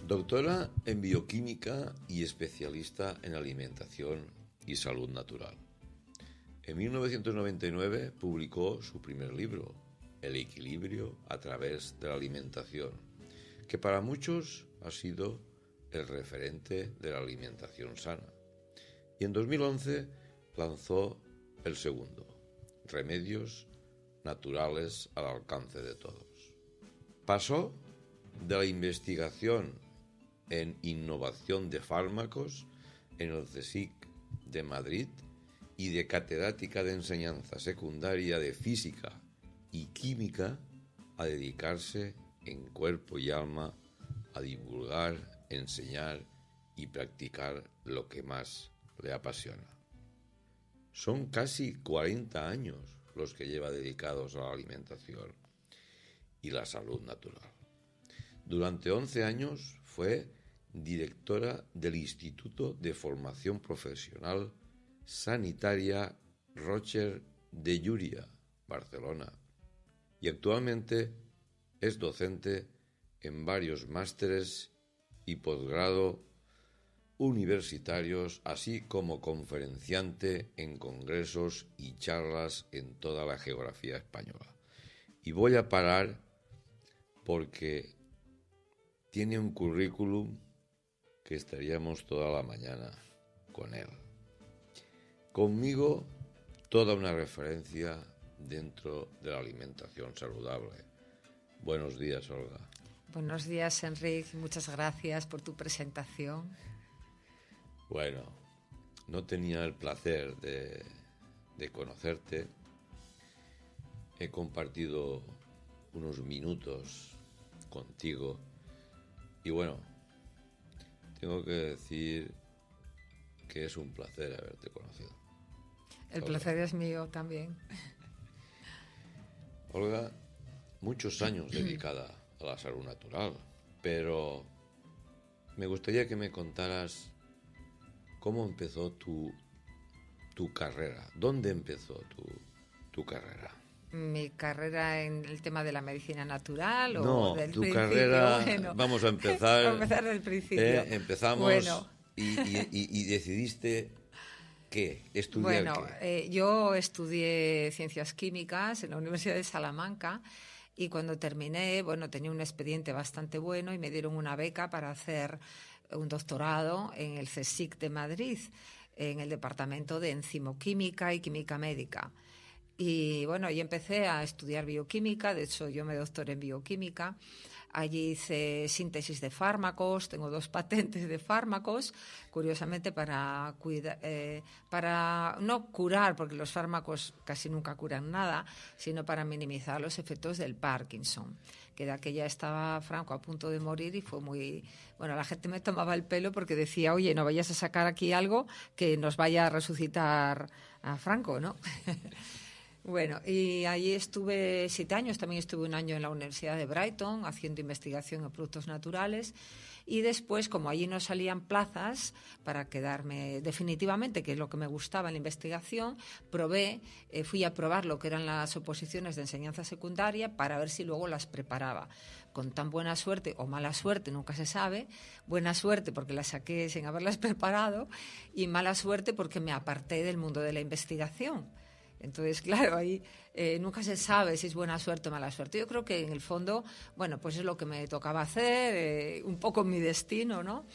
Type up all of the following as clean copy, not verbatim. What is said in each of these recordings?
Doctora en bioquímica y especialista en alimentación y salud natural. En 1999 publicó su primer libro, El equilibrio a través de la alimentación, que para muchos ha sido el referente de la alimentación sana. Y en 2011 lanzó el segundo, Remedios naturales al alcance de todos. Pasó de la investigación en innovación de fármacos en el CSIC de Madrid y de catedrática de enseñanza secundaria de física y química a dedicarse en cuerpo y alma a divulgar, enseñar y practicar lo que más le apasiona. Son casi 40 años los que lleva dedicados a la alimentación y la salud natural. Durante 11 años fue directora del Instituto de Formación Profesional Sanitaria Rocher de Llúria, Barcelona, y actualmente es docente en varios másteres y posgrado universitarios, así como conferenciante en congresos y charlas en toda la geografía española. Y voy a parar porque tiene un currículum que estaríamos toda la mañana con él. Conmigo, toda una referencia dentro de la alimentación saludable. Buenos días, Olga. Buenos días, Enrique. Muchas gracias por tu presentación. Bueno, no tenía el placer de conocerte. He compartido unos minutos contigo y bueno, tengo que decir que es un placer haberte conocido. El placer es mío también. Olga, muchos años dedicada a la salud natural, pero me gustaría que me contaras cómo empezó tu carrera. ¿Dónde empezó tu carrera? ¿Mi carrera en el tema de la medicina natural o del tu principio? Carrera, bueno, vamos a empezar. Vamos a empezar del principio. Empezamos bueno. y decidiste ¿qué? ¿Estudiar qué? Yo estudié Ciencias Químicas en la Universidad de Salamanca y cuando terminé, tenía un expediente bastante bueno y me dieron una beca para hacer un doctorado en el CSIC de Madrid, en el Departamento de Enzimoquímica y Química Médica. Y y empecé a estudiar bioquímica, de hecho yo me doctoré en bioquímica, allí hice síntesis de fármacos, tengo 2 patentes de fármacos, curiosamente para no curar, porque los fármacos casi nunca curan nada, sino para minimizar los efectos del Parkinson, que de aquella estaba Franco a punto de morir y fue muy... la gente me tomaba el pelo porque decía, oye, no vayas a sacar aquí algo que nos vaya a resucitar a Franco, ¿no? Bueno, y allí estuve 7 años, también estuve 1 año en la Universidad de Brighton haciendo investigación en productos naturales y después, como allí no salían plazas para quedarme definitivamente, que es lo que me gustaba en la investigación, fui a probar lo que eran las oposiciones de enseñanza secundaria para ver si luego las preparaba. Con tan buena suerte o mala suerte, nunca se sabe, buena suerte porque las saqué sin haberlas preparado y mala suerte porque me aparté del mundo de la investigación. Entonces, claro, ahí nunca se sabe si es buena suerte o mala suerte. Yo creo que en el fondo, pues es lo que me tocaba hacer, un poco mi destino, ¿no?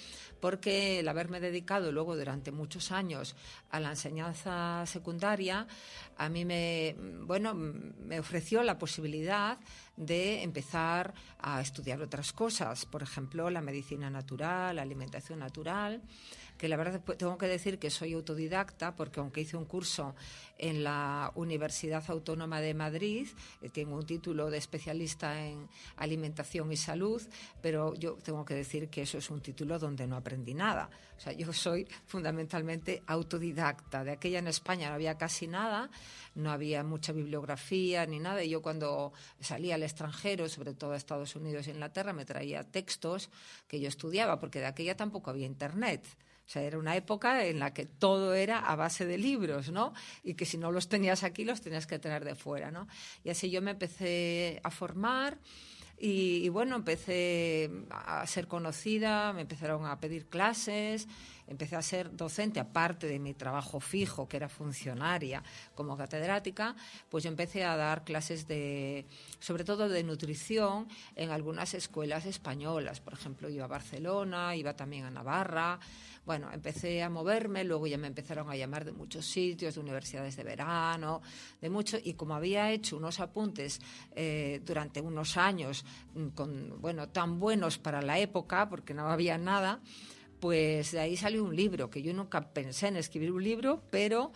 Porque el haberme dedicado luego durante muchos años a la enseñanza secundaria, a mí me ofreció la posibilidad de empezar a estudiar otras cosas, por ejemplo, la medicina natural, la alimentación natural, que la verdad tengo que decir que soy autodidacta porque aunque hice un curso en la Universidad Autónoma de Madrid, tengo un título de especialista en alimentación y salud, pero yo tengo que decir que eso es un título donde no aprendí nada. O sea, yo soy fundamentalmente autodidacta. De aquella en España no había casi nada, no había mucha bibliografía ni nada, y yo cuando salía al extranjero, sobre todo a Estados Unidos e Inglaterra, me traía textos que yo estudiaba, porque de aquella tampoco había internet. O sea, era una época en la que todo era a base de libros, ¿no? Y que si no los tenías aquí, los tenías que traer de fuera, ¿no? Y así yo me empecé a formar Y bueno, empecé a ser conocida, me empezaron a pedir clases, empecé a ser docente, aparte de mi trabajo fijo, que era funcionaria como catedrática, pues yo empecé a dar clases sobre todo de nutrición en algunas escuelas españolas. Por ejemplo, iba a Barcelona, iba también a Navarra. Bueno, empecé a moverme, luego ya me empezaron a llamar de muchos sitios, de universidades de verano, de mucho, y como había hecho unos apuntes durante unos años, tan buenos para la época, porque no había nada, pues de ahí salió un libro, que yo nunca pensé en escribir un libro, pero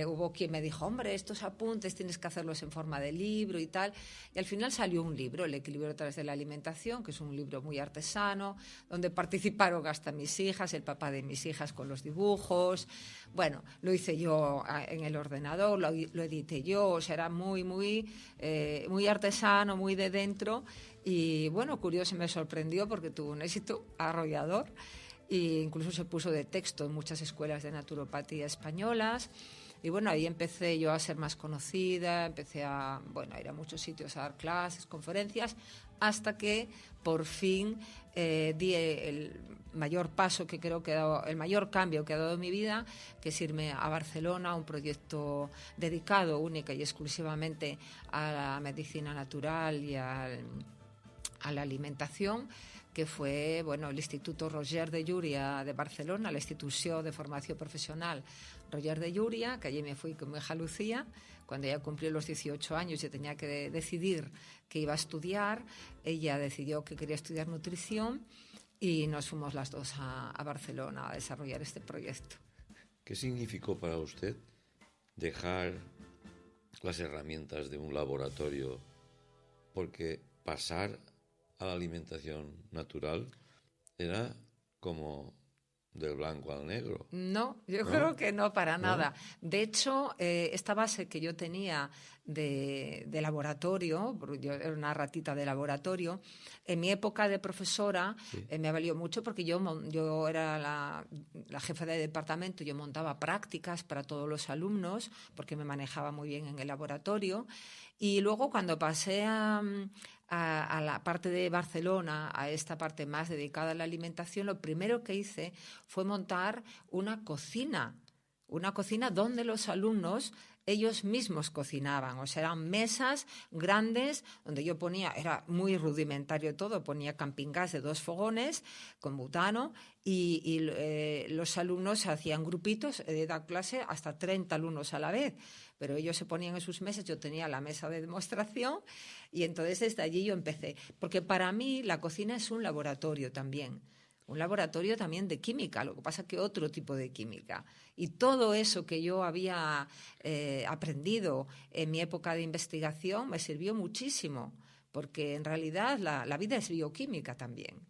hubo quien me dijo, hombre, estos apuntes tienes que hacerlos en forma de libro y tal, y al final salió un libro, El equilibrio a través de la alimentación, que es un libro muy artesano, donde participaron hasta mis hijas, el papá de mis hijas con los dibujos. Bueno, lo hice yo en el ordenador, lo edité yo, o sea, era muy artesano, muy de dentro, y bueno, curioso, me sorprendió porque tuvo un éxito arrollador. E incluso se puso de texto en muchas escuelas de naturopatía españolas. Y bueno, ahí empecé yo a ser más conocida, empecé a ir a muchos sitios a dar clases, conferencias, hasta que por fin di el mayor paso que creo que he dado, el mayor cambio que ha dado en mi vida, que es irme a Barcelona, un proyecto dedicado única y exclusivamente a la medicina natural y a la alimentación, que fue el Instituto Roger de Llúria de Barcelona, la institució de formació profesional Roger de Llúria, que allí me fui con mi hija Lucía. Cuando ella cumplió los 18 años y tenía que decidir qué iba a estudiar, ella decidió que quería estudiar nutrición y nos fuimos las dos a Barcelona a desarrollar este proyecto. ¿Qué significó para usted dejar las herramientas de un laboratorio? Porque pasar a la alimentación natural era como del blanco al negro. No, yo creo que no, para nada. De hecho, esta base que yo tenía de laboratorio, yo era una ratita de laboratorio, en mi época de profesora me valió mucho porque yo era la jefa de departamento, yo montaba prácticas para todos los alumnos porque me manejaba muy bien en el laboratorio. Y luego cuando pasé a la parte de Barcelona, a esta parte más dedicada a la alimentación, lo primero que hice fue montar una cocina donde los alumnos ellos mismos cocinaban, o sea, eran mesas grandes donde yo ponía, era muy rudimentario todo, ponía camping gas de 2 fogones con butano y los alumnos hacían grupitos, he dado clase hasta 30 alumnos a la vez, pero ellos se ponían en sus mesas, yo tenía la mesa de demostración y entonces desde allí yo empecé, porque para mí la cocina es un laboratorio también de química, lo que pasa que otro tipo de química. Y todo eso que yo había aprendido en mi época de investigación me sirvió muchísimo, porque en realidad la vida es bioquímica también.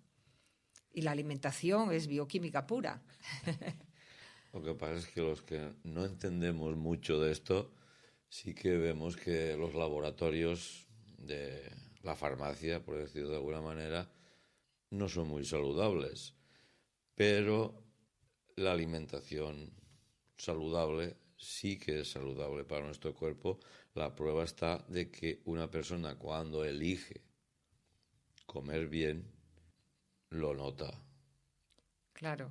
Y la alimentación es bioquímica pura. Lo que pasa es que los que no entendemos mucho de esto, sí que vemos que los laboratorios de la farmacia, por decirlo de alguna manera, no son muy saludables, pero la alimentación saludable sí que es saludable para nuestro cuerpo. La prueba está de que una persona cuando elige comer bien, lo nota. Claro.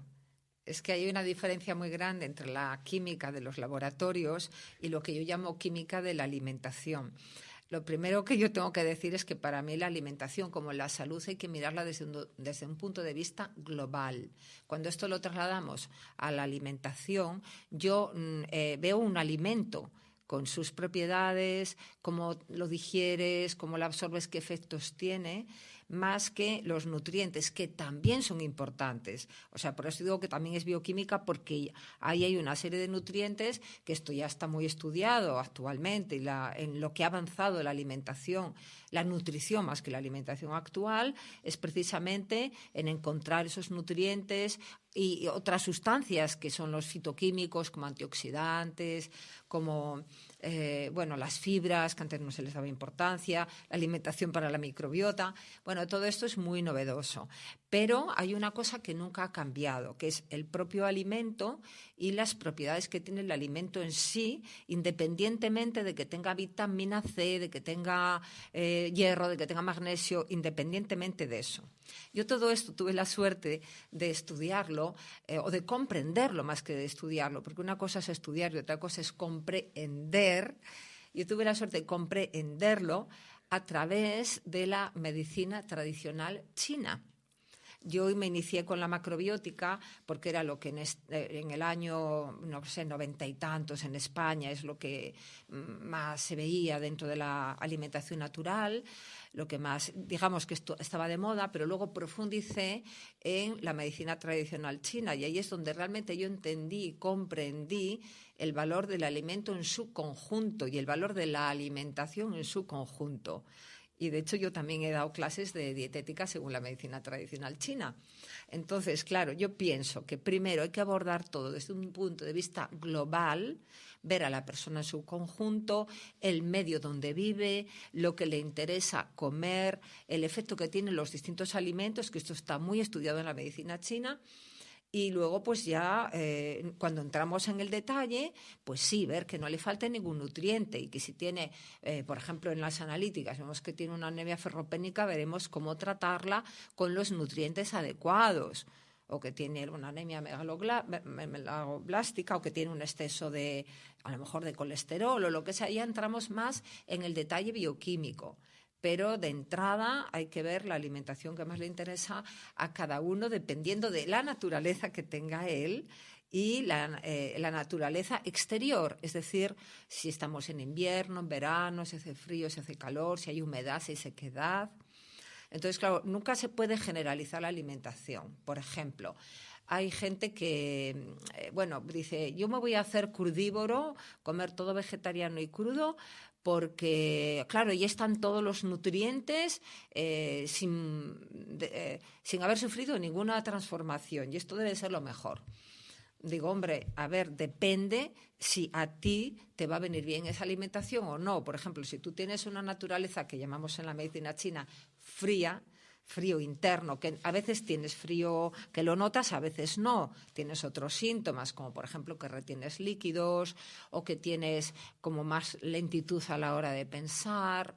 Es que hay una diferencia muy grande entre la química de los laboratorios y lo que yo llamo química de la alimentación. Lo primero que yo tengo que decir es que para mí la alimentación, como la salud, hay que mirarla desde un punto de vista global. Cuando esto lo trasladamos a la alimentación, yo veo un alimento con sus propiedades, cómo lo digieres, cómo lo absorbes, qué efectos tiene, más que los nutrientes, que también son importantes. O sea, por eso digo que también es bioquímica, porque ahí hay una serie de nutrientes que esto ya está muy estudiado actualmente, y en lo que ha avanzado la alimentación, la nutrición más que la alimentación actual, es precisamente en encontrar esos nutrientes y otras sustancias que son los fitoquímicos como antioxidantes, como las fibras, que antes no se les daba importancia, la alimentación para la microbiota. Bueno, todo esto es muy novedoso. Pero hay una cosa que nunca ha cambiado, que es el propio alimento y las propiedades que tiene el alimento en sí, independientemente de que tenga vitamina C, de que tenga hierro, de que tenga magnesio, independientemente de eso. Yo todo esto tuve la suerte de estudiarlo o de comprenderlo más que de estudiarlo, porque una cosa es estudiar y otra cosa es comprender. Yo tuve la suerte de comprenderlo a través de la medicina tradicional china. Yo me inicié con la macrobiótica porque era lo que en el año, 90 y tantos en España es lo que más se veía dentro de la alimentación natural, lo que más, digamos que esto estaba de moda, pero luego profundicé en la medicina tradicional china y ahí es donde realmente yo entendí y comprendí el valor del alimento en su conjunto y el valor de la alimentación en su conjunto. Y de hecho yo también he dado clases de dietética según la medicina tradicional china. Entonces, claro, yo pienso que primero hay que abordar todo desde un punto de vista global, ver a la persona en su conjunto, el medio donde vive, lo que le interesa comer, el efecto que tienen los distintos alimentos, que esto está muy estudiado en la medicina china. Y luego, pues ya, cuando entramos en el detalle, pues sí, ver que no le falte ningún nutriente y que si tiene, por ejemplo, en las analíticas, vemos que tiene una anemia ferropénica, veremos cómo tratarla con los nutrientes adecuados. O que tiene una anemia megaloblástica o que tiene un exceso de, a lo mejor, de colesterol o lo que sea. Ya entramos más en el detalle bioquímico. Pero de entrada hay que ver la alimentación que más le interesa a cada uno dependiendo de la naturaleza que tenga él y la naturaleza exterior, es decir, si estamos en invierno, en verano, si hace frío, si hace calor, si hay humedad, si hay sequedad. Entonces, claro, nunca se puede generalizar la alimentación. Por ejemplo, hay gente que, dice, yo me voy a hacer crudívoro, comer todo vegetariano y crudo, porque, claro, ya están todos los nutrientes sin haber sufrido ninguna transformación, y esto debe ser lo mejor. Digo, hombre, a ver, depende si a ti te va a venir bien esa alimentación o no. Por ejemplo, si tú tienes una naturaleza que llamamos en la medicina china fría, frío interno, que a veces tienes frío que lo notas, a veces no. Tienes otros síntomas, como por ejemplo que retienes líquidos o que tienes como más lentitud a la hora de pensar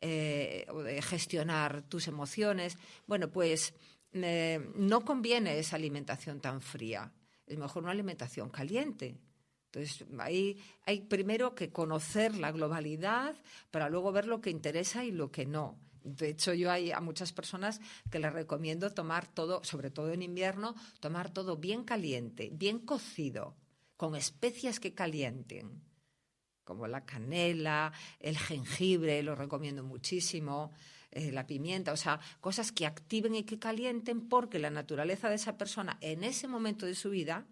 o de gestionar tus emociones. Bueno, pues no conviene esa alimentación tan fría. Es mejor una alimentación caliente. Entonces, hay primero que conocer la globalidad para luego ver lo que interesa y lo que no. De hecho, yo hay a muchas personas que les recomiendo tomar todo, sobre todo en invierno, tomar todo bien caliente, bien cocido, con especias que calienten, como la canela, el jengibre, lo recomiendo muchísimo, la pimienta, o sea, cosas que activen y que calienten porque la naturaleza de esa persona en ese momento de su vida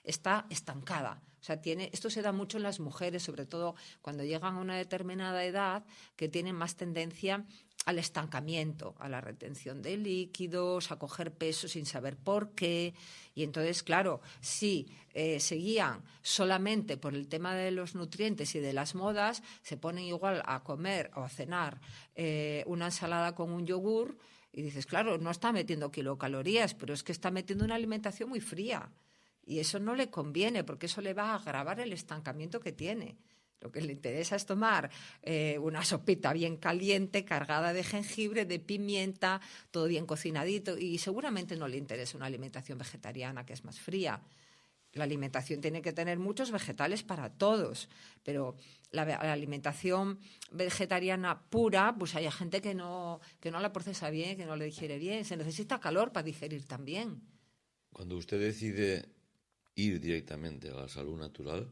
está estancada. O sea, esto se da mucho en las mujeres, sobre todo cuando llegan a una determinada edad, que tienen más tendencia al estancamiento, a la retención de líquidos, a coger peso sin saber por qué. Y entonces, claro, si se guían solamente por el tema de los nutrientes y de las modas, se ponen igual a comer o a cenar una ensalada con un yogur y dices, claro, no está metiendo kilocalorías, pero es que está metiendo una alimentación muy fría. Y eso no le conviene porque eso le va a agravar el estancamiento que tiene. Lo que le interesa es tomar una sopita bien caliente, cargada de jengibre, de pimienta, todo bien cocinadito, y seguramente no le interesa una alimentación vegetariana que es más fría. La alimentación tiene que tener muchos vegetales para todos, pero la alimentación vegetariana pura, pues hay gente que no la procesa bien, que no le digiere bien. Se necesita calor para digerir también. Cuando usted decide ir directamente a la salud natural,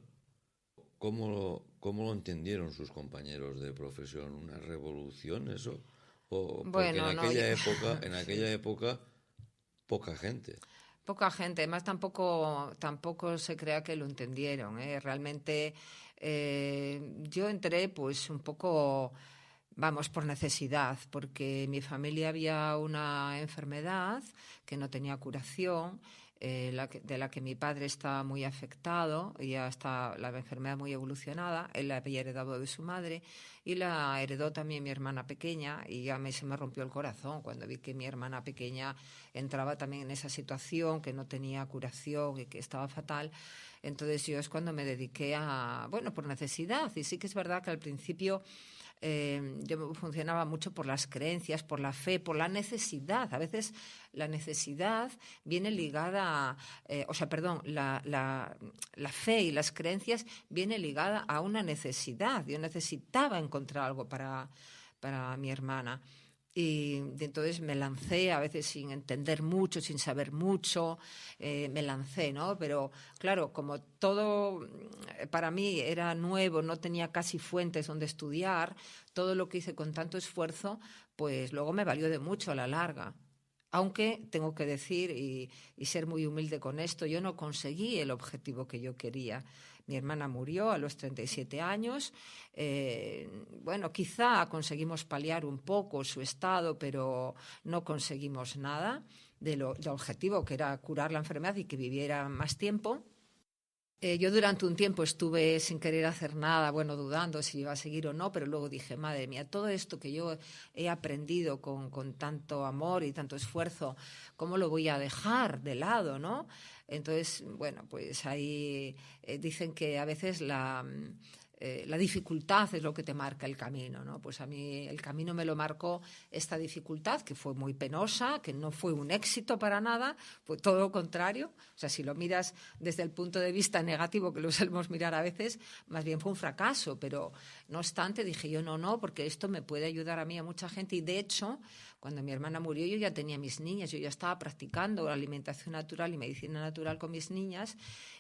¿cómo lo entendieron sus compañeros de profesión? ¿Una revolución eso? Porque bueno, en aquella época, poca gente. Poca gente, además tampoco se crea que lo entendieron. Realmente yo entré pues un poco, por necesidad, porque en mi familia había una enfermedad que no tenía curación de la que mi padre está muy afectado, y ya está la enfermedad muy evolucionada. Él la había heredado de su madre y la heredó también mi hermana pequeña, y ya se me rompió el corazón cuando vi que mi hermana pequeña entraba también en esa situación, que no tenía curación y que estaba fatal. Entonces yo es cuando me dediqué por necesidad. Y sí que es verdad que al principio yo funcionaba mucho por las creencias, por la fe, por la necesidad. A veces la necesidad viene ligada, la fe y las creencias viene ligada a una necesidad. Yo necesitaba encontrar algo para mi hermana. Y entonces me lancé, a veces sin entender mucho, sin saber mucho, me lancé, ¿no? Pero claro, como todo para mí era nuevo, no tenía casi fuentes donde estudiar, todo lo que hice con tanto esfuerzo, pues luego me valió de mucho a la larga. Aunque tengo que decir y ser muy humilde con esto, yo no conseguí el objetivo que yo quería. Mi hermana murió a los 37 años. Quizá conseguimos paliar un poco su estado, pero no conseguimos nada del objetivo, que era curar la enfermedad y que viviera más tiempo. Yo durante un tiempo estuve sin querer hacer nada, dudando si iba a seguir o no, pero luego dije, madre mía, todo esto que yo he aprendido con tanto amor y tanto esfuerzo, ¿cómo lo voy a dejar de lado, no? Entonces, pues ahí dicen que a veces la dificultad es lo que te marca el camino, ¿no? Pues a mí el camino me lo marcó esta dificultad, que fue muy penosa, que no fue un éxito para nada, fue todo lo contrario. O sea, si lo miras desde el punto de vista negativo, que lo solemos mirar a veces, más bien fue un fracaso. Pero no obstante dije yo no, porque esto me puede ayudar a mí, a mucha gente. Y de hecho, cuando mi hermana murió, yo ya tenía mis niñas, yo ya estaba practicando alimentación natural y medicina natural con mis niñas.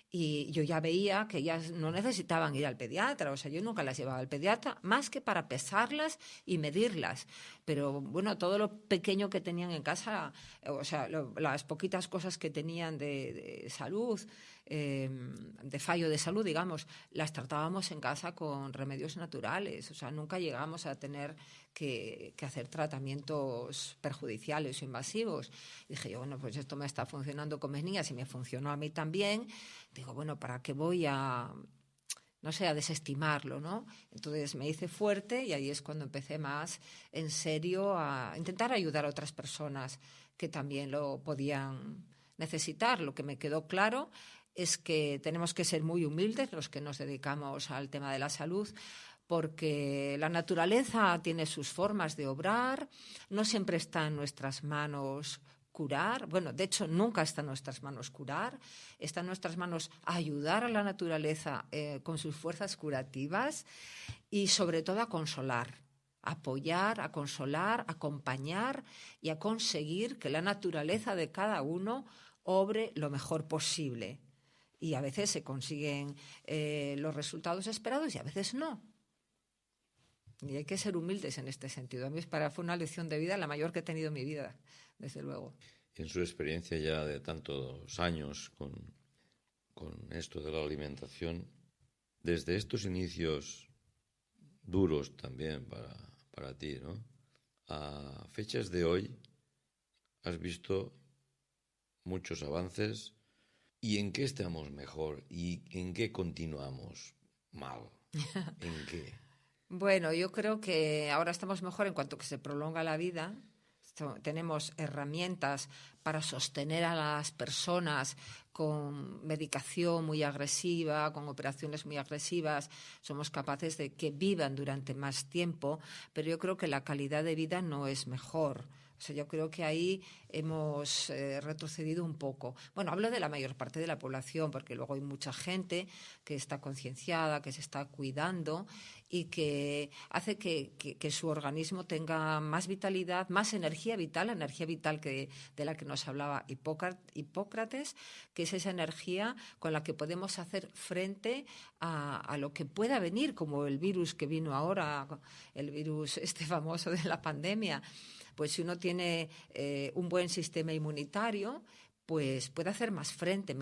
Y yo ya veía que ellas no necesitaban ir al pediatra, o sea, yo nunca las llevaba al pediatra, más que para pesarlas y medirlas. Pero todo lo pequeño que tenían en casa, o sea, las poquitas cosas que tenían de salud, de fallo de salud, digamos, las tratábamos en casa con remedios naturales. O sea, nunca llegamos a tener que hacer tratamientos perjudiciales o invasivos. Y dije yo, pues esto me está funcionando con mis niñas y me funcionó a mí también. Digo, ¿para qué voy a desestimarlo, ¿no? Entonces me hice fuerte y ahí es cuando empecé más en serio a intentar ayudar a otras personas que también lo podían necesitar. Lo que me quedó claro es que tenemos que ser muy humildes los que nos dedicamos al tema de la salud, porque la naturaleza tiene sus formas de obrar, no siempre está en nuestras manos curar. De hecho, nunca está en nuestras manos curar. Está en nuestras manos ayudar a la naturaleza con sus fuerzas curativas y, sobre todo, a consolar, apoyar, a consolar, acompañar y a conseguir que la naturaleza de cada uno obre lo mejor posible. Y a veces se consiguen los resultados esperados y a veces no. Y hay que ser humildes en este sentido. A mí fue una lección de vida, la mayor que he tenido en mi vida, desde luego. En su experiencia ya de tantos años con esto de la alimentación, desde estos inicios duros también para ti, ¿no? A fechas de hoy, has visto muchos avances. ¿Y en qué estamos mejor? ¿Y en qué continuamos mal? ¿En qué? Yo creo que ahora estamos mejor en cuanto que se prolonga la vida. Tenemos herramientas para sostener a las personas con medicación muy agresiva, con operaciones muy agresivas. Somos capaces de que vivan durante más tiempo, pero yo creo que la calidad de vida no es mejor. O sea, yo creo que ahí hemos retrocedido un poco. Hablo de la mayor parte de la población, porque luego hay mucha gente que está concienciada, que se está cuidando y que hace que su organismo tenga más vitalidad, más energía vital de la que nos hablaba Hipócrates, que es esa energía con la que podemos hacer frente a lo que pueda venir, como el virus que vino ahora, el virus famoso de la pandemia. Pues si uno tiene un buen sistema inmunitario, pues puede hacer más frente,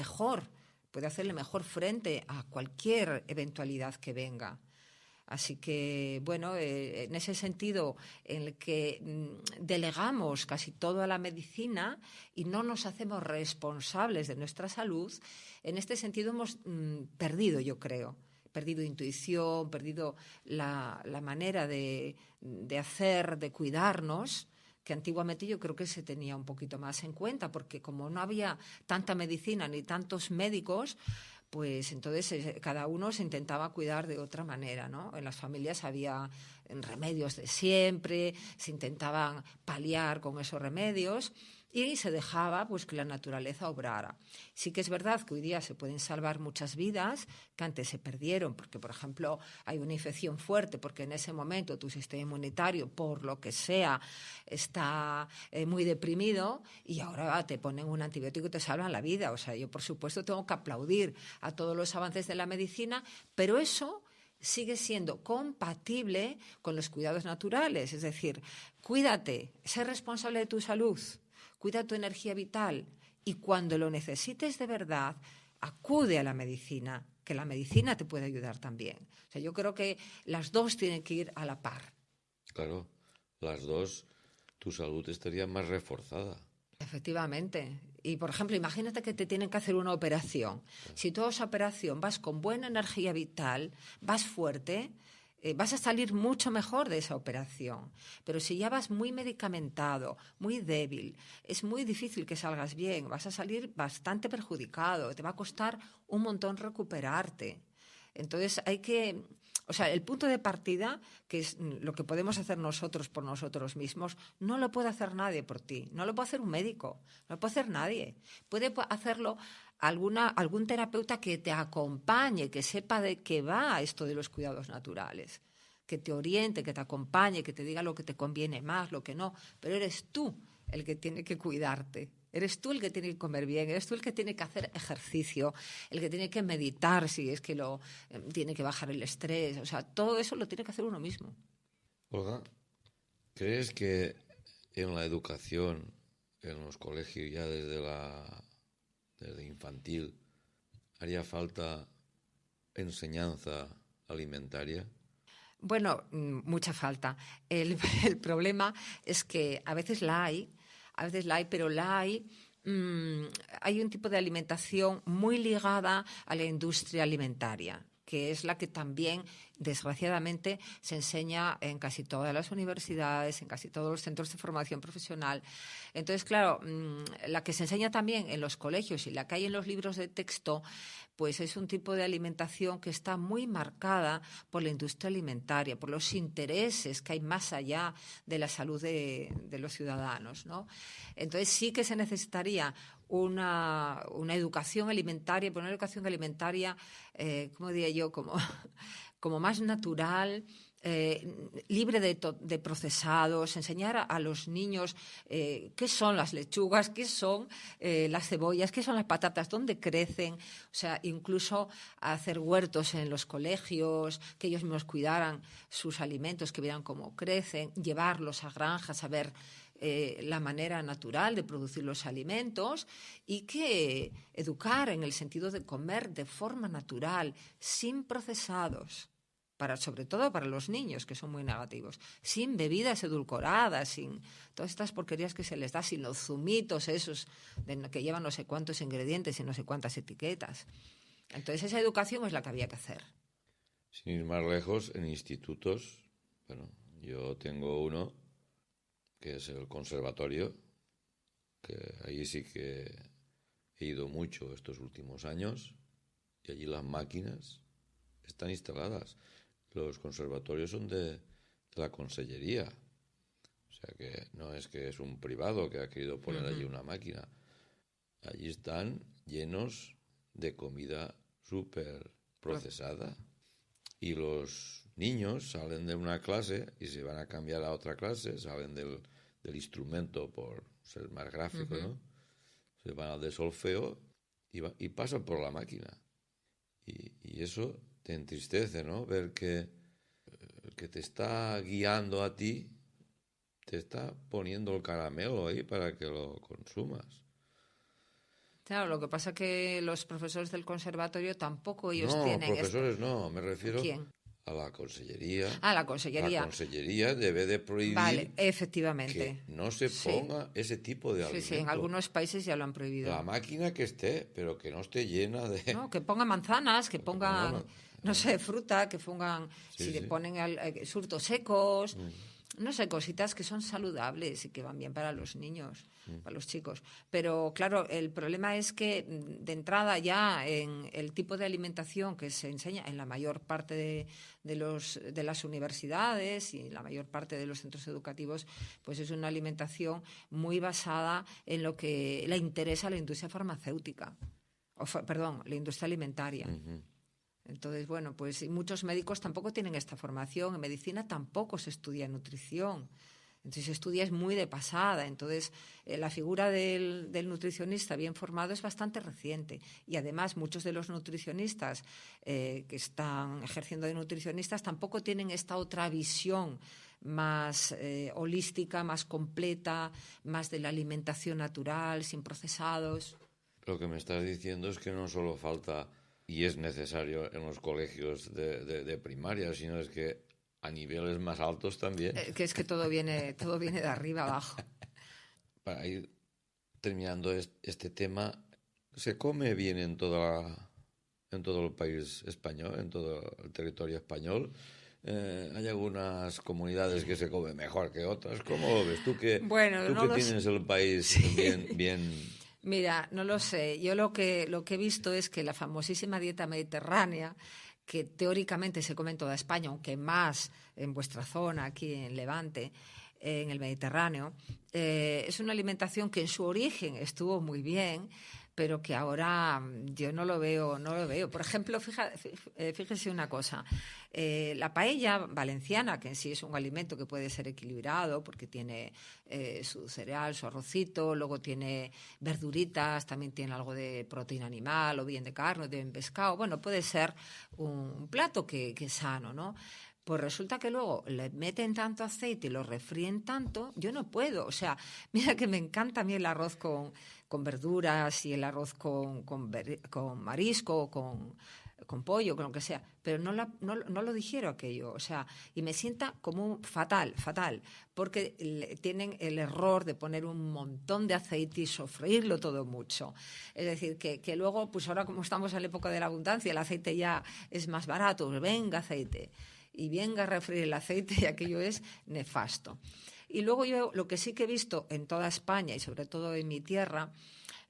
puede hacerle mejor frente a cualquier eventualidad que venga. Así que, bueno, en ese sentido en el que delegamos casi todo a la medicina y no nos hacemos responsables de nuestra salud, en este sentido hemos perdido, yo creo. Perdido intuición, perdido la manera de hacer, de cuidarnos, que antiguamente yo creo que se tenía un poquito más en cuenta, porque como no había tanta medicina ni tantos médicos, pues entonces cada uno se intentaba cuidar de otra manera, ¿no? En las familias había remedios de siempre, se intentaban paliar con esos remedios y se dejaba pues que la naturaleza obrara. Sí que es verdad que hoy día se pueden salvar muchas vidas que antes se perdieron, porque por ejemplo hay una infección fuerte, porque en ese momento tu sistema inmunitario, por lo que sea, está muy deprimido y ahora te ponen un antibiótico y te salvan la vida. O sea, yo por supuesto tengo que aplaudir a todos los avances de la medicina, pero eso sigue siendo compatible con los cuidados naturales. Es decir, cuídate, sé responsable de tu salud, cuida tu energía vital y cuando lo necesites de verdad, acude a la medicina, que la medicina te puede ayudar también. O sea, yo creo que las dos tienen que ir a la par. Claro, las dos, tu salud estaría más reforzada. Efectivamente. Y, por ejemplo, imagínate que te tienen que hacer una operación. Si tú a esa operación vas con buena energía vital, vas fuerte, vas a salir mucho mejor de esa operación. Pero si ya vas muy medicamentado, muy débil, es muy difícil que salgas bien. Vas a salir bastante perjudicado. Te va a costar un montón recuperarte. Entonces hay que... O sea, el punto de partida, que es lo que podemos hacer nosotros por nosotros mismos, no lo puede hacer nadie por ti. No lo puede hacer un médico, no lo puede hacer nadie. Puede hacerlo algún terapeuta que te acompañe, que sepa de qué va esto de los cuidados naturales, que te oriente, que te acompañe, que te diga lo que te conviene más, lo que no. Pero eres tú el que tiene que cuidarte. Eres tú el que tiene que comer bien, eres tú el que tiene que hacer ejercicio, el que tiene que meditar si es que tiene que bajar el estrés. O sea, todo eso lo tiene que hacer uno mismo. Olga, ¿crees que en la educación, en los colegios ya desde infantil, haría falta enseñanza alimentaria? Bueno, mucha falta. El problema es que a veces la hay, pero hay un tipo de alimentación muy ligada a la industria alimentaria, que es la que también, desgraciadamente, se enseña en casi todas las universidades, en casi todos los centros de formación profesional. Entonces, claro, la que se enseña también en los colegios y la que hay en los libros de texto, pues es un tipo de alimentación que está muy marcada por la industria alimentaria, por los intereses que hay más allá de la salud de los ciudadanos, ¿no? Entonces sí que se necesitaría una educación alimentaria, pero una educación alimentaria, ¿cómo diría yo?, como más natural, libre de procesados, enseñar a los niños qué son las lechugas, qué son las cebollas, qué son las patatas, dónde crecen, o sea, incluso hacer huertos en los colegios, que ellos mismos cuidaran sus alimentos, que vieran cómo crecen, llevarlos a granjas a ver la manera natural de producir los alimentos y que educar en el sentido de comer de forma natural, sin procesados. Sobre todo para los niños, que son muy negativos, sin bebidas edulcoradas, sin todas estas porquerías que se les da, sin los zumitos esos que llevan no sé cuántos ingredientes y no sé cuántas etiquetas. Entonces esa educación es la que había que hacer. Sin ir más lejos, en institutos, bueno, yo tengo uno que es el conservatorio, que allí sí que he ido mucho estos últimos años, y allí las máquinas están instaladas. Los conservatorios son de la consellería. O sea que no es que es un privado que ha querido poner allí una máquina. Allí están llenos de comida súper procesada. Y los niños salen de una clase y se van a cambiar a otra clase, salen del instrumento por ser más gráfico, ¿no? Se van al de solfeo y pasan por la máquina. Y eso te entristece, ¿no? Ver que el que te está guiando a ti te está poniendo el caramelo ahí para que lo consumas. Claro, lo que pasa es que los profesores del conservatorio tampoco ellos no, tienen... profesores no, me refiero ¿Quién? a la Consellería. La Consellería. La Consellería debe de prohibir, vale, efectivamente, que no se ponga ese tipo de alimento. Sí, en algunos países ya lo han prohibido. La máquina que esté, pero que no esté llena de... No, que pongan manzanas, que pongan, no sé, fruta, que pongan, le ponen surtos secos, no sé, cositas que son saludables y que van bien para los niños, para los chicos. Pero claro, el problema es que de entrada ya en el tipo de alimentación que se enseña en la mayor parte de las universidades y en la mayor parte de los centros educativos, pues es una alimentación muy basada en lo que le interesa a la industria farmacéutica, la industria alimentaria. Entonces, bueno, pues muchos médicos tampoco tienen esta formación. En medicina tampoco se estudia nutrición. Entonces, se estudia es muy de pasada. Entonces, la figura del nutricionista bien formado es bastante reciente. Y además, muchos de los nutricionistas que están ejerciendo de nutricionistas tampoco tienen esta otra visión más holística, más completa, más de la alimentación natural, sin procesados. Lo que me estás diciendo es que no solo falta... y es necesario en los colegios de primaria, sino es que a niveles más altos también. Que es que todo viene de arriba abajo. Para ir terminando este tema, ¿se come bien en todo el país español, en todo el territorio español? Hay algunas comunidades que se comen mejor que otras. ¿Cómo lo ves? Tú que tienes el país bien... Mira, no lo sé. Yo lo que he visto es que la famosísima dieta mediterránea, que teóricamente se come en toda España, aunque más en vuestra zona, aquí en Levante, en el Mediterráneo, es una alimentación que en su origen estuvo muy bien, pero que ahora yo no lo veo. Por ejemplo, fíjese una cosa, la paella valenciana, que en sí es un alimento que puede ser equilibrado porque tiene su cereal, su arrocito, luego tiene verduritas, también tiene algo de proteína animal, o bien de carne, o bien pescado. Bueno, puede ser un plato que es sano, ¿no? Pues resulta que luego le meten tanto aceite y lo refríen tanto, yo no puedo. O sea, mira que me encanta a mí el arroz con verduras y el arroz con marisco, con pollo, con lo que sea, pero no lo digiero aquello, o sea, y me sienta como fatal, porque tienen el error de poner un montón de aceite y sofreírlo todo mucho. Es decir, que luego, pues ahora como estamos en la época de la abundancia, el aceite ya es más barato, pues venga aceite. Y venga a refreír el aceite y aquello es nefasto. Y luego yo lo que sí que he visto en toda España y sobre todo en mi tierra,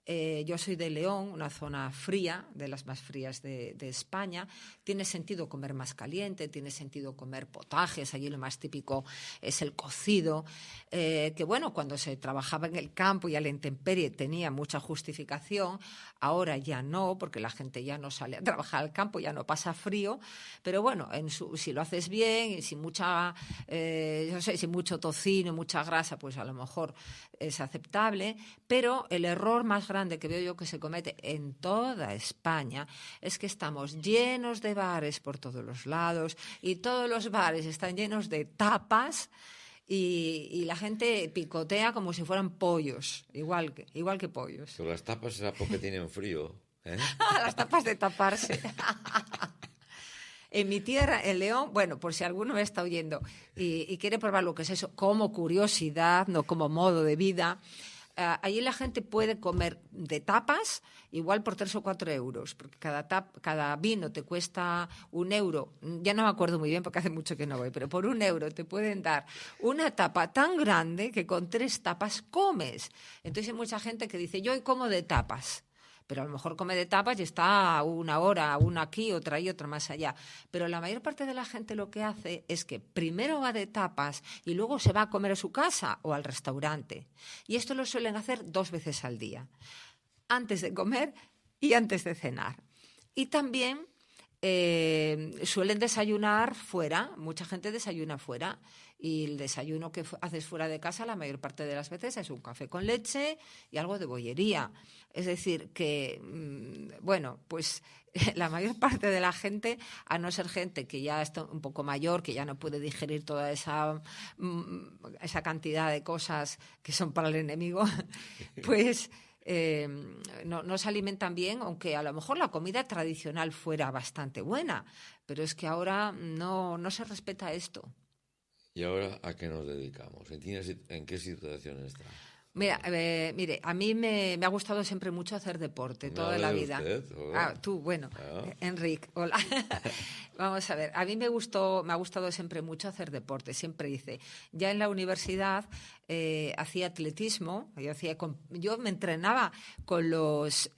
yo soy de León, una zona fría, de las más frías de España. Tiene sentido comer más caliente, tiene sentido comer potajes. Allí lo más típico es el cocido, que bueno, cuando se trabajaba en el campo y a la intemperie tenía mucha justificación. Ahora ya no, porque la gente ya no sale a trabajar al campo, ya no pasa frío. Pero bueno, si lo haces bien y sin sin mucho tocino, mucha grasa, pues a lo mejor es aceptable. Pero el error más grande que veo yo que se comete en toda España es que estamos llenos de bares por todos los lados y todos los bares están llenos de tapas y la gente picotea como si fueran pollos, igual que pollos. Pero las tapas será porque tienen frío, ¿eh? Las tapas de taparse. En mi tierra, en León, bueno, por si alguno me está oyendo y quiere probar lo que es eso como curiosidad, no como modo de vida, allí la gente puede comer de tapas igual por 3 o 4 euros, porque cada vino te cuesta 1 euro. Ya no me acuerdo muy bien porque hace mucho que no voy, pero por 1 euro te pueden dar una tapa tan grande que con 3 tapas comes. Entonces hay mucha gente que dice, yo hoy como de tapas. Pero a lo mejor come de tapas y está 1 hora, una aquí, otra ahí, otra más allá. Pero la mayor parte de la gente lo que hace es que primero va de tapas y luego se va a comer a su casa o al restaurante. Y esto lo suelen hacer 2 veces al día, antes de comer y antes de cenar. Y también suelen desayunar fuera, mucha gente desayuna fuera. Y el desayuno que haces fuera de casa la mayor parte de las veces es un café con leche y algo de bollería. Es decir, que, bueno, pues la mayor parte de la gente, a no ser gente que ya está un poco mayor, que ya no puede digerir toda esa cantidad de cosas que son para el enemigo, pues no se alimentan bien, aunque a lo mejor la comida tradicional fuera bastante buena, pero es que ahora no se respeta esto. ¿Y ahora a qué nos dedicamos? ¿En qué situación está? Mira, mire, a mí me ha gustado siempre mucho hacer deporte, toda la vida. Usted, tú, bueno, Enric, hola. Vamos a ver, a mí me ha gustado siempre mucho hacer deporte, siempre hice. Ya en la universidad hacía atletismo, yo me entrenaba con los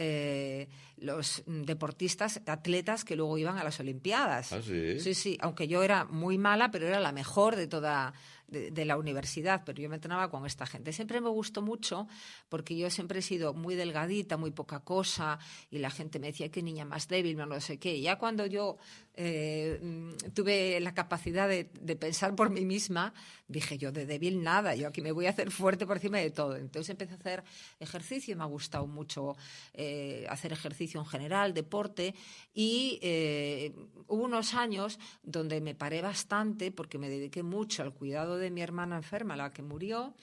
deportistas, atletas que luego iban a las Olimpiadas. ¿Ah, sí? Sí, aunque yo era muy mala, pero era la mejor de toda de la universidad, pero yo me entrenaba con esta gente. Siempre me gustó mucho porque yo siempre he sido muy delgadita, muy poca cosa, y la gente me decía, qué niña más débil, no sé qué. Y ya cuando yo tuve la capacidad de pensar por mí misma, dije, yo de débil nada, yo aquí me voy a hacer fuerte por encima de todo. Entonces empecé a hacer ejercicio y me ha gustado mucho hacer ejercicio en general, deporte, y hubo unos años donde me paré bastante porque me dediqué mucho al cuidado de mi hermana enferma, la que murió,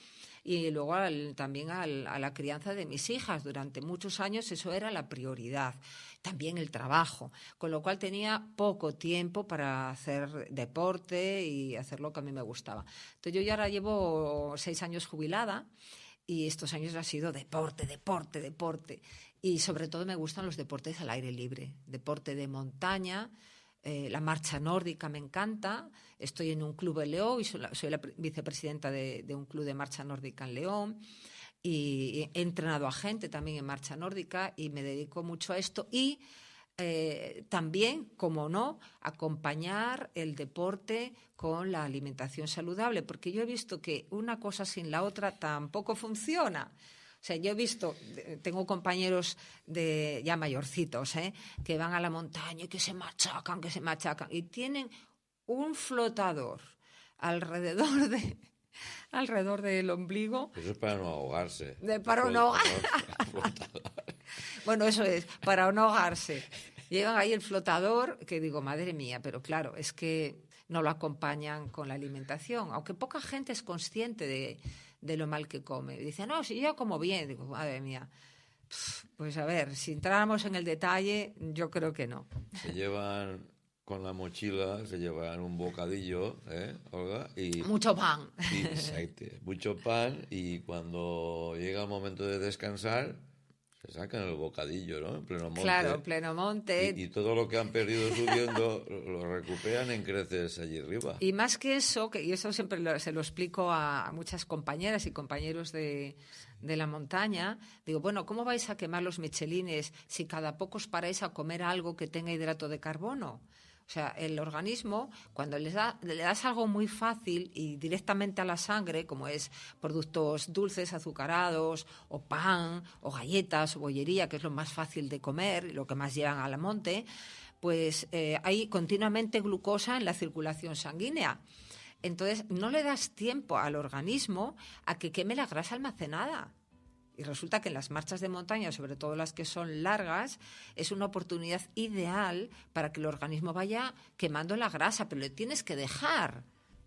y luego también a la crianza de mis hijas. Durante muchos años eso era la prioridad. También el trabajo, con lo cual tenía poco tiempo para hacer deporte y hacer lo que a mí me gustaba. Entonces yo ya ahora llevo 6 años jubilada y estos años ha sido deporte. Y sobre todo me gustan los deportes al aire libre, deporte de montaña. La marcha nórdica me encanta. Estoy en un club en León y soy la vicepresidenta de un club de marcha nórdica en León. Y he entrenado a gente también en marcha nórdica y me dedico mucho a esto. Y también, como no, acompañar el deporte con la alimentación saludable, porque yo he visto que una cosa sin la otra tampoco funciona. O sea, yo he visto, tengo compañeros ya mayorcitos, que van a la montaña y que se machacan, y tienen un flotador alrededor del ombligo. Eso es para no ahogarse. Para no ahogarse. Bueno, eso es, para no ahogarse. Llevan ahí el flotador, que digo, madre mía, pero claro, es que no lo acompañan con la alimentación, aunque poca gente es consciente de lo mal que come. Dice, no, si yo como bien. Digo, madre mía. Pues a ver, si entráramos en el detalle, yo creo que no. Se llevan con la mochila, se llevan un bocadillo, Olga, y mucho pan. Sí, exacto, mucho pan, y cuando llega el momento de descansar, se sacan el bocadillo, ¿no? En pleno monte. Claro, pleno monte. Y todo lo que han perdido subiendo lo recuperan en creces allí arriba. Y más que eso, y eso siempre se lo explico a muchas compañeras y compañeros de la montaña, digo, bueno, ¿cómo vais a quemar los michelines si cada poco os paráis a comer algo que tenga hidrato de carbono? O sea, el organismo, cuando le das algo muy fácil y directamente a la sangre, como es productos dulces, azucarados, o pan, o galletas, o bollería, que es lo más fácil de comer, lo que más llevan a la monte, pues hay continuamente glucosa en la circulación sanguínea. Entonces, no le das tiempo al organismo a que queme la grasa almacenada. Y resulta que en las marchas de montaña, sobre todo las que son largas, es una oportunidad ideal para que el organismo vaya quemando la grasa, pero le tienes que dejar.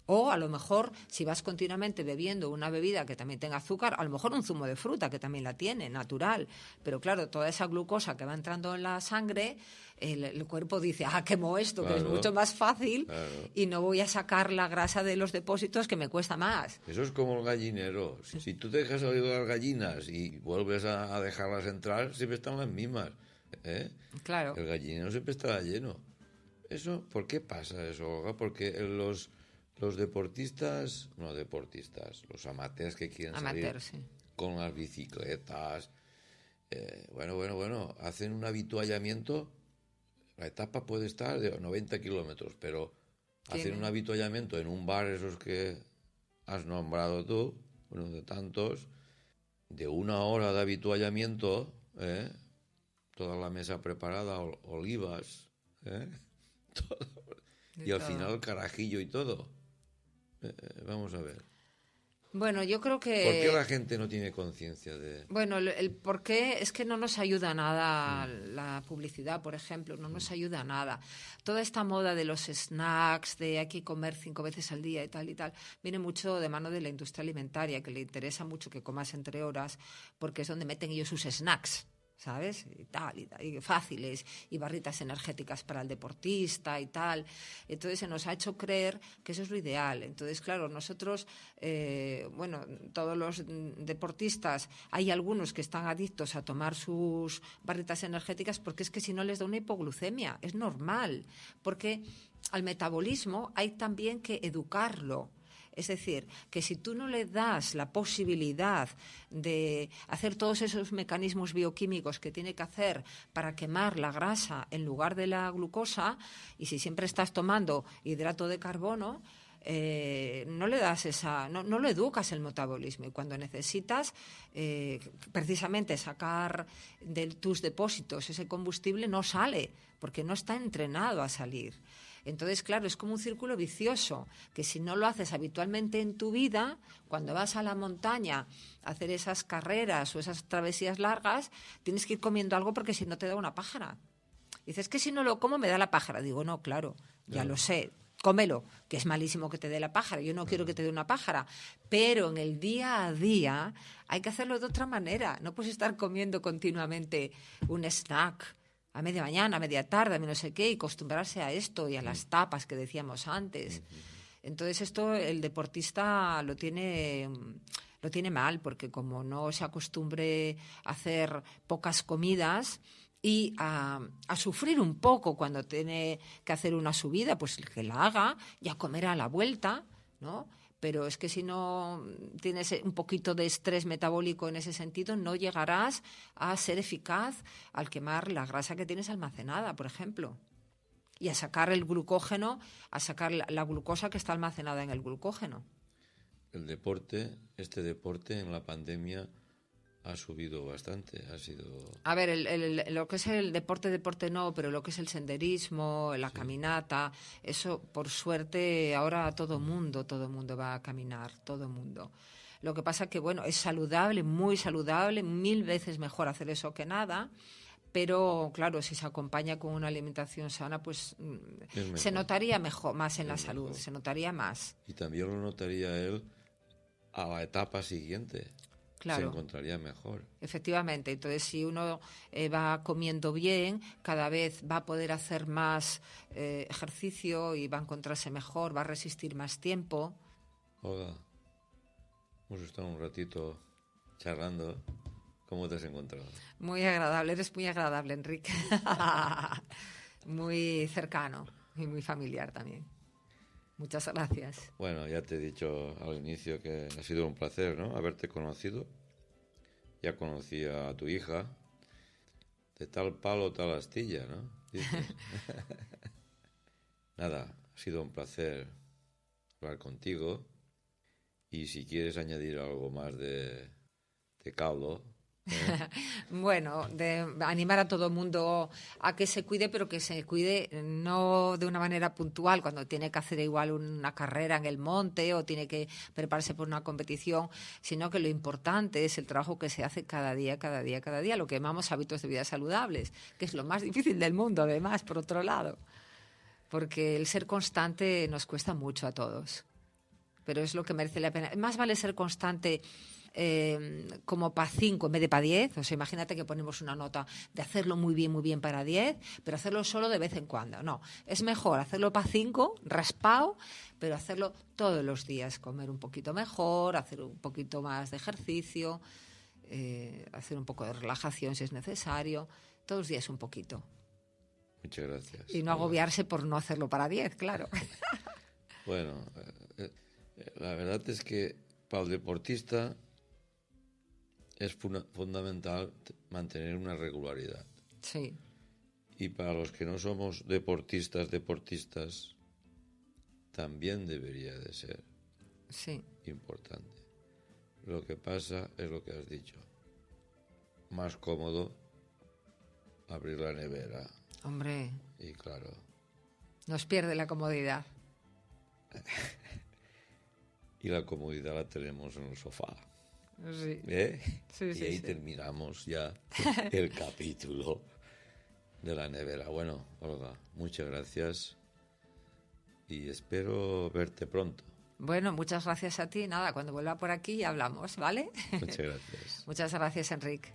O a lo mejor, si vas continuamente bebiendo una bebida que también tenga azúcar, a lo mejor un zumo de fruta que también la tiene, natural. Pero claro, toda esa glucosa que va entrando en la sangre, el cuerpo dice, quemo esto, claro, que es mucho más fácil, claro, y no voy a sacar la grasa de los depósitos que me cuesta más. Eso es como el gallinero. Si tú dejas salir las gallinas y vuelves a dejarlas entrar, siempre están las mismas. Claro. El gallinero siempre estará lleno. ¿Por qué pasa eso, Olga? Porque los deportistas, los amateurs que quieren salir sí, con las bicicletas, hacen un avituallamiento. La etapa puede estar de 90 kilómetros, pero hacen un avituallamiento en un bar, esos que has nombrado tú, uno de tantos, de 1 hora de avituallamiento, toda la mesa preparada, olivas, todo. Y al final el carajillo y todo. Vamos a ver. Bueno, yo creo que... ¿Por qué la gente no tiene conciencia de...? Bueno, el por qué es que no nos ayuda nada la publicidad, por ejemplo, no nos ayuda nada. Toda esta moda de los snacks, de hay que comer 5 veces al día y tal, viene mucho de mano de la industria alimentaria, que le interesa mucho que comas entre horas, porque es donde meten ellos sus snacks, ¿sabes? Y fáciles, y barritas energéticas para el deportista y tal. Entonces se nos ha hecho creer que eso es lo ideal. Entonces, claro, nosotros, todos los deportistas, hay algunos que están adictos a tomar sus barritas energéticas porque es que si no les da una hipoglucemia, es normal, porque al metabolismo hay también que educarlo. Es decir, que si tú no le das la posibilidad de hacer todos esos mecanismos bioquímicos que tiene que hacer para quemar la grasa en lugar de la glucosa, y si siempre estás tomando hidrato de carbono, no le das no lo educas el metabolismo, y cuando necesitas precisamente sacar de tus depósitos ese combustible no sale, porque no está entrenado a salir. Entonces, claro, es como un círculo vicioso, que si no lo haces habitualmente en tu vida, cuando vas a la montaña a hacer esas carreras o esas travesías largas, tienes que ir comiendo algo porque si no te da una pájara. Dices, que si no lo como me da la pájara. Digo, no, claro, ya lo sé, cómelo, que es malísimo que te dé la pájara. Yo no quiero que te dé una pájara, pero en el día a día hay que hacerlo de otra manera. No puedes estar comiendo continuamente un snack a media mañana, a media tarde, a no sé qué, y acostumbrarse a esto y a las tapas que decíamos antes. Entonces esto el deportista lo tiene mal, porque como no se acostumbre a hacer pocas comidas y a sufrir un poco cuando tiene que hacer una subida, pues que la haga y a comer a la vuelta, ¿no? Pero es que si no tienes un poquito de estrés metabólico en ese sentido, no llegarás a ser eficaz al quemar la grasa que tienes almacenada, por ejemplo, y a sacar el glucógeno, a sacar la glucosa que está almacenada en el glucógeno. El deporte, este deporte en la pandemia ha subido bastante, ha sido... A ver, lo que es el deporte no, pero lo que es el senderismo, la caminata, eso por suerte ahora todo mundo va a caminar, todo mundo. Lo que pasa que, bueno, es saludable, muy saludable, 1000 veces mejor hacer eso que nada, pero claro, si se acompaña con una alimentación sana, pues se notaría más en la salud, se notaría más. Y también lo notaría él a la etapa siguiente. Claro. Se encontraría mejor. Efectivamente. Entonces, si uno va comiendo bien, cada vez va a poder hacer más ejercicio y va a encontrarse mejor, va a resistir más tiempo. Hola. Hemos estado un ratito charlando. ¿Cómo te has encontrado? Muy agradable. Eres muy agradable, Enrique. Muy cercano y muy familiar también. Muchas gracias. Bueno, ya te he dicho al inicio que ha sido un placer, ¿no?, haberte conocido. Ya conocí a tu hija. De tal palo, tal astilla, ¿no? Nada, ha sido un placer hablar contigo. Y si quieres añadir algo más de caldo... Bueno, de animar a todo el mundo a que se cuide, pero que se cuide no de una manera puntual, cuando tiene que hacer igual una carrera en el monte o tiene que prepararse por una competición, sino que lo importante es el trabajo que se hace cada día, lo que llamamos hábitos de vida saludables, que es lo más difícil del mundo, además, por otro lado, porque el ser constante nos cuesta mucho a todos, pero es lo que merece la pena. Más vale ser constante como para 5 en vez de para 10. O sea, imagínate que ponemos una nota de hacerlo muy bien para 10, pero hacerlo solo de vez en cuando. No, es mejor hacerlo para 5, raspado, pero hacerlo todos los días. Comer un poquito mejor, hacer un poquito más de ejercicio, hacer un poco de relajación si es necesario. Todos los días un poquito. Muchas gracias. Y no agobiarse por no hacerlo para 10, claro. Bueno, la verdad es que para el deportista es fundamental mantener una regularidad. Sí. Y para los que no somos deportistas, también debería de ser importante. Lo que pasa es lo que has dicho. Más cómodo abrir la nevera. Hombre. Y claro. Nos pierde la comodidad. y la comodidad la tenemos en el sofá. Sí. Y Sí, ahí sí. terminamos ya el capítulo de la nevera. Bueno, Olga, muchas gracias y espero verte pronto. Bueno, muchas gracias a ti. Nada, cuando vuelva por aquí ya hablamos, ¿vale? Muchas gracias. Muchas gracias, Enrique.